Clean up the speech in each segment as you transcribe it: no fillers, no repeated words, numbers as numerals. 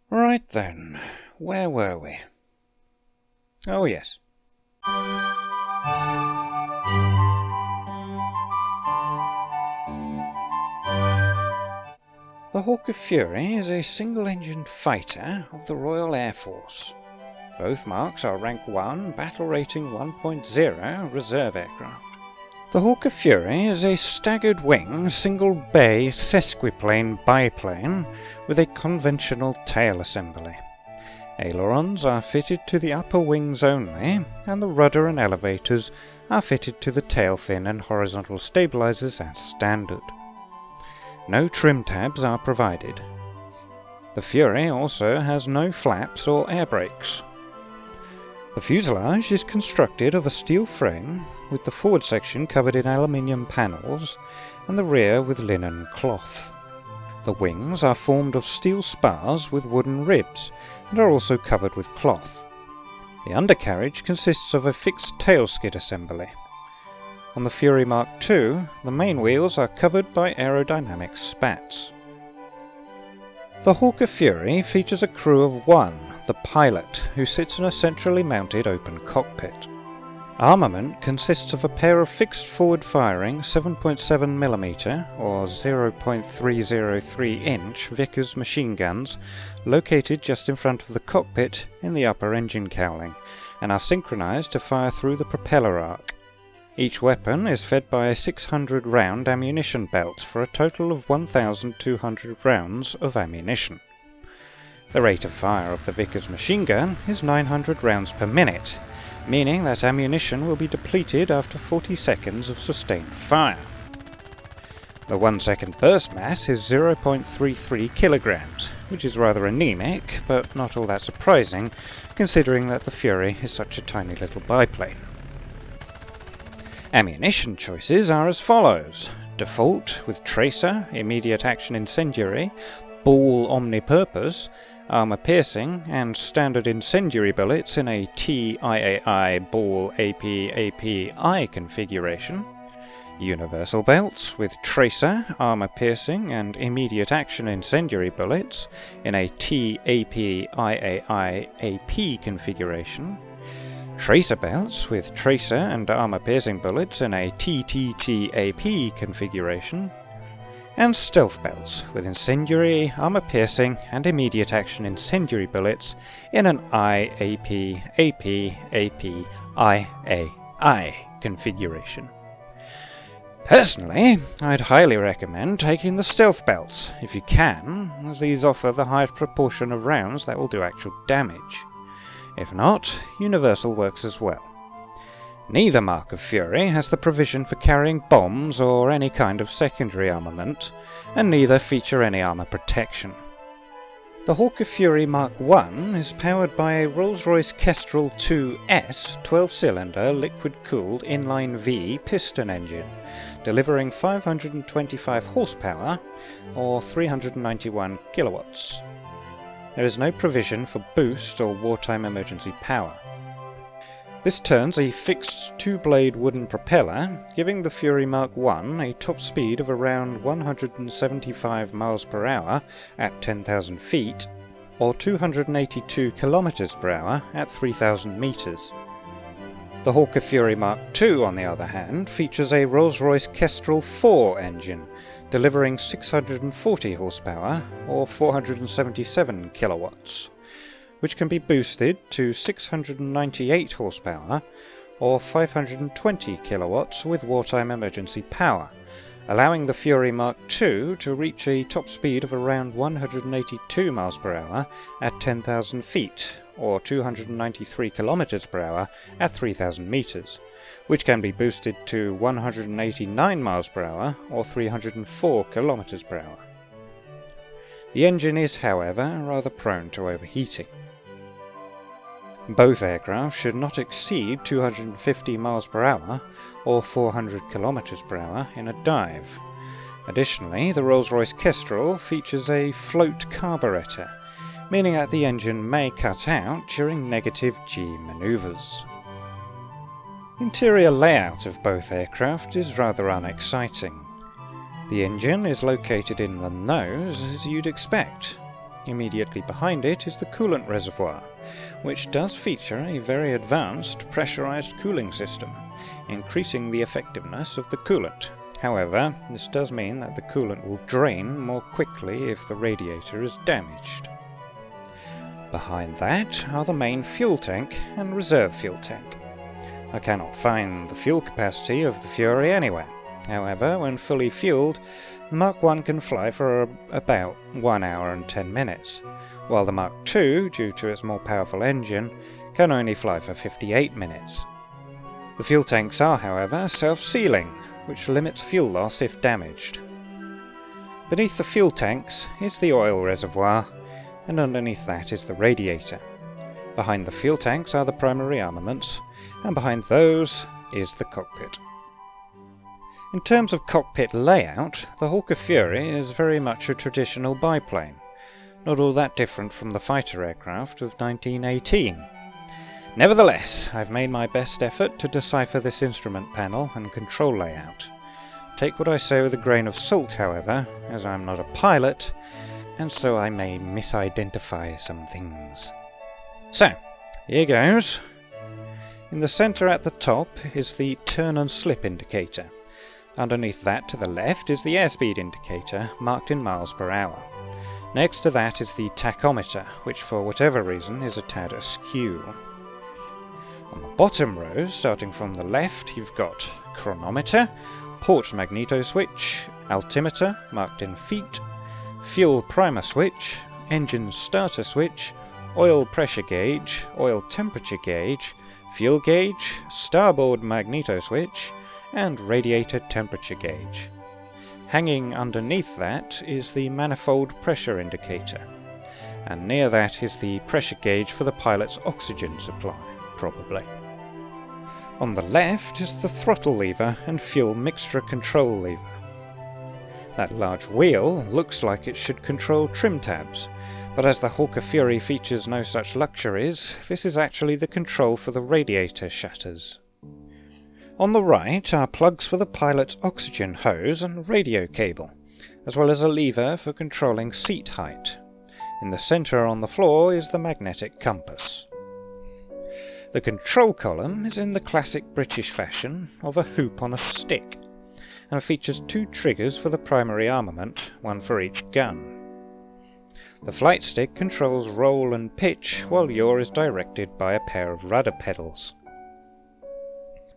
Right then, where were we? Oh yes. The Hawker Fury is a single-engined fighter of the Royal Air Force. Both marks are Rank 1, Battle Rating 1.0 reserve aircraft. The Hawker Fury is a staggered-wing, single-bay sesquiplane biplane with a conventional tail assembly. Ailerons are fitted to the upper wings only, and the rudder and elevators are fitted to the tail fin and horizontal stabilizers as standard. No trim tabs are provided. The Fury also has no flaps or air brakes. The fuselage is constructed of a steel frame, with the forward section covered in aluminium panels and the rear with linen cloth. The wings are formed of steel spars with wooden ribs and are also covered with cloth. The undercarriage consists of a fixed tail skid assembly. On the Fury Mark II, the main wheels are covered by aerodynamic spats. The Hawker Fury features a crew of one, the pilot, who sits in a centrally mounted open cockpit. Armament consists of a pair of fixed forward-firing 7.7mm or 0.303-inch Vickers machine guns located just in front of the cockpit in the upper engine cowling, and are synchronized to fire through the propeller arc. Each weapon is fed by a 600-round ammunition belt for a total of 1,200 rounds of ammunition. The rate of fire of the Vickers machine gun is 900 rounds per minute, meaning that ammunition will be depleted after 40 seconds of sustained fire. The 1-second burst mass is 0.33 kilograms, which is rather anemic, but not all that surprising, considering that the Fury is such a tiny little biplane. Ammunition choices are as follows: default with tracer, immediate action incendiary, ball omnipurpose, armor piercing, and standard incendiary bullets in a TIAI ball AP-API configuration. Universal belts with tracer, armor piercing, and immediate action incendiary bullets in a TAP-IAI-AP configuration. Tracer belts with tracer and armor piercing bullets in a TTT-AP configuration. And stealth belts with incendiary, armor piercing, and immediate action incendiary bullets in an IAP-AP-APIAI configuration. Personally, I'd highly recommend taking the stealth belts, if you can, as these offer the highest proportion of rounds that will do actual damage. If not, universal works as well. Neither mark of Fury has the provision for carrying bombs or any kind of secondary armament, and neither feature any armor protection. The Hawker Fury Mark I is powered by a Rolls-Royce Kestrel 2S 12-cylinder liquid-cooled inline-V piston engine, delivering 525 horsepower or 391 kilowatts. There is no provision for boost or wartime emergency power. This turns a fixed two-blade wooden propeller, giving the Fury Mark I a top speed of around 175 miles per hour at 10,000 feet, or 282 kilometers per hour at 3,000 meters. The Hawker Fury Mark II, on the other hand, features a Rolls-Royce Kestrel 4 engine, delivering 640 horsepower, or 477 kilowatts, which can be boosted to 698 horsepower, or 520 kilowatts with wartime emergency power, allowing the Fury Mark II to reach a top speed of around 182 miles per hour at 10,000 feet, or 293 kilometers per hour at 3,000 meters, which can be boosted to 189 miles per hour, or 304 kilometers per hour. The engine is, however, rather prone to overheating. Both aircraft should not exceed 250 miles per hour or 400 kilometers per hour in a dive. Additionally, the Rolls-Royce Kestrel features a float carburetor, meaning that the engine may cut out during negative G maneuvers. Interior layout of both aircraft is rather unexciting. The engine is located in the nose, as you'd expect. Immediately behind it is the coolant reservoir, which does feature a very advanced pressurized cooling system, increasing the effectiveness of the coolant. However, this does mean that the coolant will drain more quickly if the radiator is damaged. Behind that are the main fuel tank and reserve fuel tank. I cannot find the fuel capacity of the Fury anywhere. However, when fully fueled, the Mark I can fly for about 1 hour and 10 minutes, while the Mark II, due to its more powerful engine, can only fly for 58 minutes. The fuel tanks are, however, self-sealing, which limits fuel loss if damaged. Beneath the fuel tanks is the oil reservoir, and underneath that is the radiator. Behind the fuel tanks are the primary armaments, and behind those is the cockpit. In terms of cockpit layout, the Hawker Fury is very much a traditional biplane, not all that different from the fighter aircraft of 1918. Nevertheless, I've made my best effort to decipher this instrument panel and control layout. Take what I say with a grain of salt, however, as I'm not a pilot, and so I may misidentify some things. So, here goes. In the centre at the top is the turn and slip indicator. Underneath that to the left is the airspeed indicator, marked in miles per hour. Next to that is the tachometer, which for whatever reason is a tad askew. On the bottom row, starting from the left, you've got chronometer, port magneto switch, altimeter, marked in feet, fuel primer switch, engine starter switch, oil pressure gauge, oil temperature gauge, fuel gauge, starboard magneto switch, and radiator temperature gauge. Hanging underneath that is the manifold pressure indicator, and near that is the pressure gauge for the pilot's oxygen supply, probably. On the left is the throttle lever and fuel mixture control lever. That large wheel looks like it should control trim tabs, but as the Hawker Fury features no such luxuries, this is actually the control for the radiator shutters. On the right are plugs for the pilot's oxygen hose and radio cable, as well as a lever for controlling seat height. In the centre on the floor is the magnetic compass. The control column is in the classic British fashion of a hoop on a stick, and features 2 triggers for the primary armament, one for each gun. The flight stick controls roll and pitch, while yaw is directed by a pair of rudder pedals.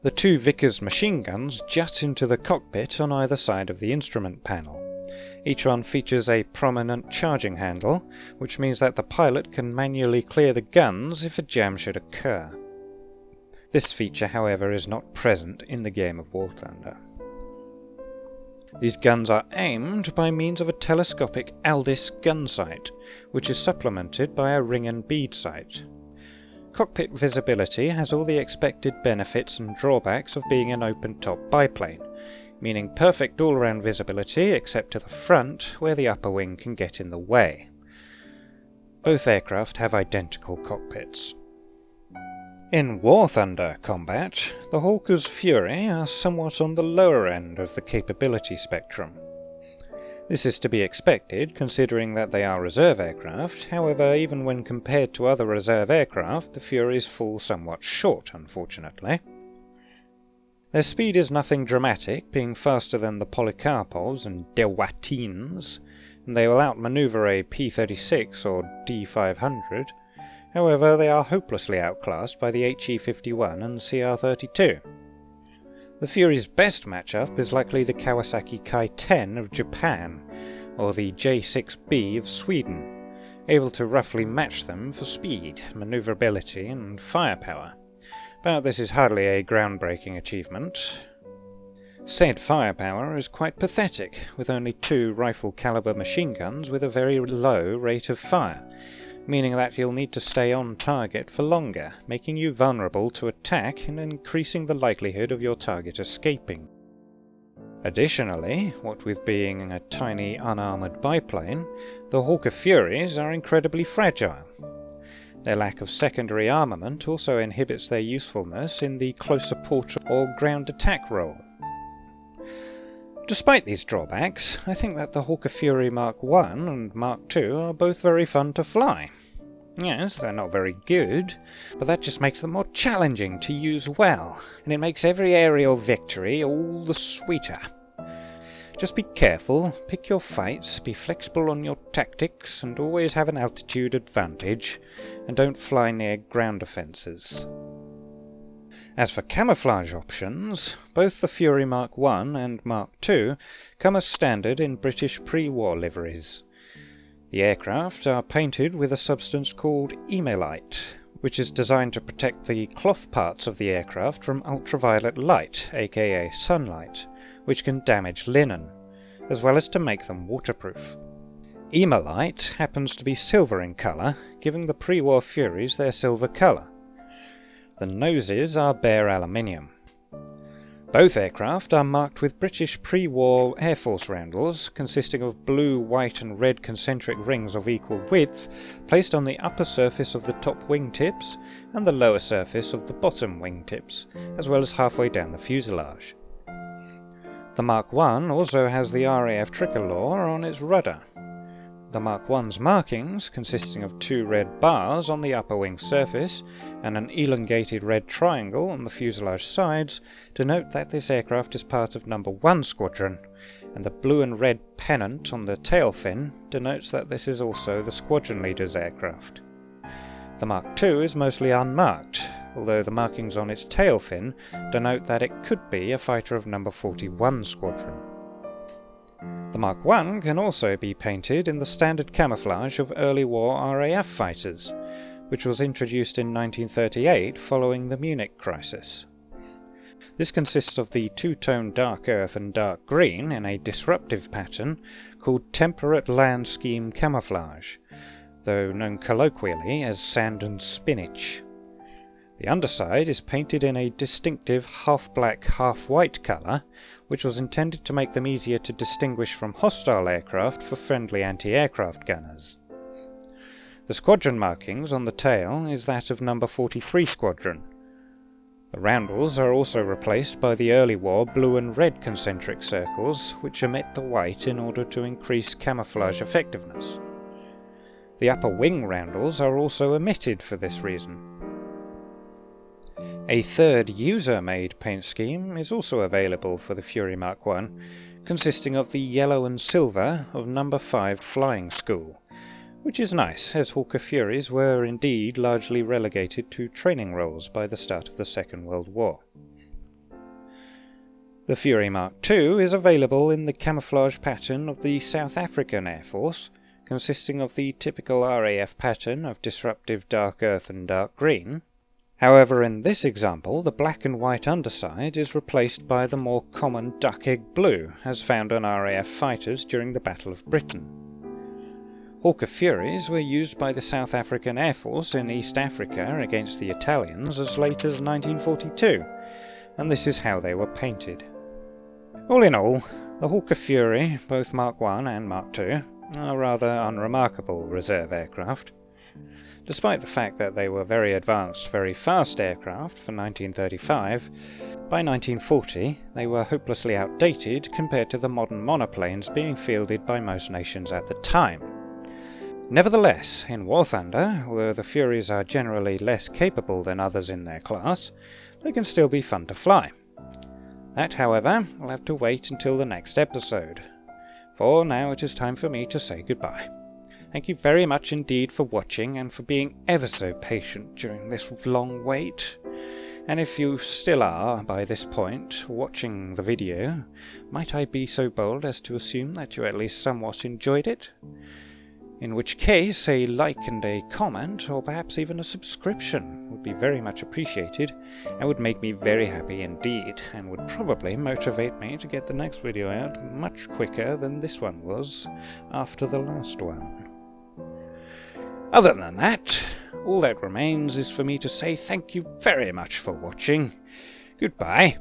The 2 Vickers machine guns jut into the cockpit on either side of the instrument panel. Each one features a prominent charging handle, which means that the pilot can manually clear the guns if a jam should occur. This feature, however, is not present in the game of War Thunder. These guns are aimed by means of a telescopic Aldis gun sight, which is supplemented by a ring and bead sight. Cockpit visibility has all the expected benefits and drawbacks of being an open-top biplane, meaning perfect all-round visibility except to the front, where the upper wing can get in the way. Both aircraft have identical cockpits. In War Thunder combat, the Hawker's Fury are somewhat on the lower end of the capability spectrum. This is to be expected, considering that they are reserve aircraft. However, even when compared to other reserve aircraft, the Furies fall somewhat short, unfortunately. Their speed is nothing dramatic, being faster than the Polikarpovs and Dewatines, and they will outmaneuver a P-36 or D-500. However, they are hopelessly outclassed by the HE-51 and CR-32. The Fury's best matchup is likely the Kawasaki Kai-10 of Japan, or the J-6B of Sweden, able to roughly match them for speed, maneuverability and firepower. But this is hardly a groundbreaking achievement. Said firepower is quite pathetic, with only 2 rifle-caliber machine guns with a very low rate of fire, meaning that you'll need to stay on target for longer, making you vulnerable to attack and increasing the likelihood of your target escaping. Additionally, what with being a tiny unarmoured biplane, the Hawker Furies are incredibly fragile. Their lack of secondary armament also inhibits their usefulness in the close support or ground attack role. Despite these drawbacks, I think that the Hawker Fury Mark I and Mark II are both very fun to fly. Yes, they're not very good, but that just makes them more challenging to use well, and it makes every aerial victory all the sweeter. Just be careful, pick your fights, be flexible on your tactics, and always have an altitude advantage, and don't fly near ground defences. As for camouflage options, both the Fury Mark I and Mark II come as standard in British pre-war liveries. The aircraft are painted with a substance called emelite, which is designed to protect the cloth parts of the aircraft from ultraviolet light, aka sunlight, which can damage linen, as well as to make them waterproof. Emelite happens to be silver in colour, giving the pre-war Furies their silver colour. The noses are bare aluminium. Both aircraft are marked with British pre-war Air Force roundels, consisting of blue, white and red concentric rings of equal width, placed on the upper surface of the top wingtips and the lower surface of the bottom wingtips, as well as halfway down the fuselage. The Mark I also has the RAF tricolour on its rudder. The Mark I's markings, consisting of two red bars on the upper wing surface and an elongated red triangle on the fuselage sides, denote that this aircraft is part of No. 1 Squadron, and the blue and red pennant on the tail fin denotes that this is also the squadron leader's aircraft. The Mark II is mostly unmarked, although the markings on its tail fin denote that it could be a fighter of No. 41 Squadron. The Mark I can also be painted in the standard camouflage of early war RAF fighters, which was introduced in 1938 following the Munich crisis. This consists of the two-tone dark earth and dark green in a disruptive pattern called temperate land scheme camouflage, though known colloquially as sand and spinach. The underside is painted in a distinctive half-black, half-white colour, which was intended to make them easier to distinguish from hostile aircraft for friendly anti-aircraft gunners. The squadron markings on the tail is that of No. 43 Squadron. The roundels are also replaced by the early war blue and red concentric circles, which omit the white in order to increase camouflage effectiveness. The upper wing roundels are also omitted for this reason. A third user-made paint scheme is also available for the Fury Mark I, consisting of the yellow and silver of No. 5 Flying School, which is nice, as Hawker Furies were indeed largely relegated to training roles by the start of the Second World War. The Fury Mark II is available in the camouflage pattern of the South African Air Force, consisting of the typical RAF pattern of disruptive dark earth and dark green. However, in this example, the black and white underside is replaced by the more common duck-egg blue, as found on RAF fighters during the Battle of Britain. Hawker Furies were used by the South African Air Force in East Africa against the Italians as late as 1942, and this is how they were painted. All in all, the Hawker Fury, both Mark I and Mark II, are rather unremarkable reserve aircraft. Despite the fact that they were very advanced, very fast aircraft for 1935, by 1940 they were hopelessly outdated compared to the modern monoplanes being fielded by most nations at the time. Nevertheless, in War Thunder, although the Furies are generally less capable than others in their class, they can still be fun to fly. That, however, will have to wait until the next episode. For now it is time for me to say goodbye. Thank you very much indeed for watching and for being ever so patient during this long wait. And if you still are, by this point, watching the video, might I be so bold as to assume that you at least somewhat enjoyed it? In which case, a like and a comment, or perhaps even a subscription, would be very much appreciated and would make me very happy indeed, and would probably motivate me to get the next video out much quicker than this one was after the last one. Other than that, all that remains is for me to say thank you very much for watching. Goodbye.